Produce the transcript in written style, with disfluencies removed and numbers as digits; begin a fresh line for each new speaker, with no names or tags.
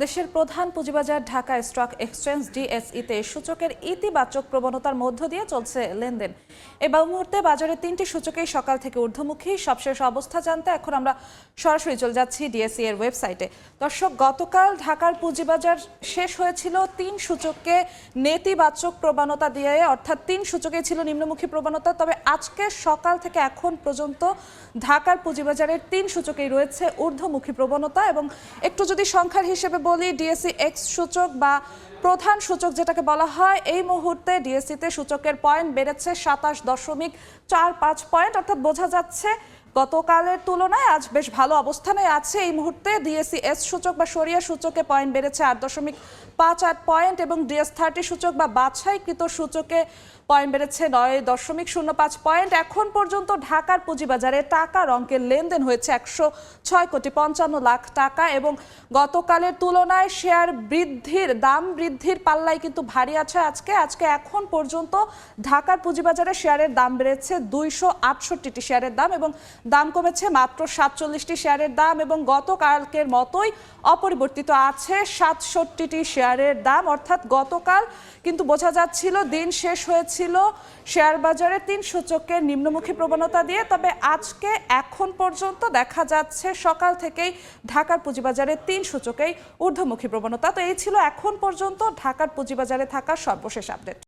দেশের প্রধান পুঁজিবাজার Dhaka stock exchange ডিএসইতে সূচকের ইতিবাচক প্রবণতার মধ্য দিয়ে চলছে লেনদেন। এই মুহূর্তে বাজারে তিনটি সূচকেই সকাল থেকে ঊর্ধ্বমুখী। সবশেষ অবস্থা জানতে এখন আমরা সরাসরি চলে যাচ্ছি ডিএসই এর ওয়েবসাইটে। দর্শক, গতকাল ঢাকার পুঁজিবাজার শেষ হয়েছিল তিন সূচককে নেতিবাচক প্রবণতা দিয়ে, অর্থাৎ তিন সূচকেই ছিল নিম্নমুখী প্রবণতা। তবে আজকে সকাল থেকে এখন পর্যন্ত ঢাকার পুঁজিবাজারের তিন সূচকেই রয়েছে ঊর্ধ্বমুখী প্রবণতা। এবং একটু যদি সংখ্যার হিসেবে বলি, ডিএসই এক্স সূচক বা প্রধান সূচক যেটাকে বলা হয়, এই মুহূর্তে ডিএসইতে সূচকের পয়েন্ট বেড়েছে 27.45 পয়েন্ট, অর্থাৎ বোঝা যাচ্ছে গতকালের তুলনায় আজ বেশ ভালো অবস্থানে আছে এই মুহূর্তে। ডিএসই এস সূচক বা সরিয়া সূচকে পয়েন্ট বেড়েছে 8.58 পয়েন্ট এবং ডিএস30 সূচক বা বাছাইকৃত সূচকে পয়েন্ট বেড়েছে 9.05 পয়েন্ট। এখন পর্যন্ত ঢাকার পুঁজিবাজারে টাকার অঙ্কের লেনদেন হয়েছে 106.55 কোটি টাকা এবং গতকালের তুলনায় শেয়ার দাম বৃদ্ধির পাল্লাই কিন্তু ভারী আছে আজকে এখন পর্যন্ত ঢাকার পুঁজিবাজারে শেয়ারের দাম বেড়েছে 268টি শেয়ারের দাম এবং দাম কমেছে মাত্র 47টি শেয়ারের দাম এবং গতকালকের মতোই অপরিবর্তিত আছে 67টি শেয়ারের দাম। অর্থাৎ গতকাল কিন্তু বোঝা যাচ্ছিল দিন শেষ হয়েছিল শেয়ার বাজারে তিন সূচকের নিম্নমুখী প্রবণতা দিয়ে। তবে আজকে এখন পর্যন্ত দেখা যাচ্ছে সকাল থেকেই ঢাকার পুঁজিবাজারে তিন সূচকেই ঊর্ধ্বমুখী প্রবণতা। তো এই ছিল এখন পর্যন্ত ঢাকার পুঁজিবাজারে থাকা সর্বশেষ আপডেট।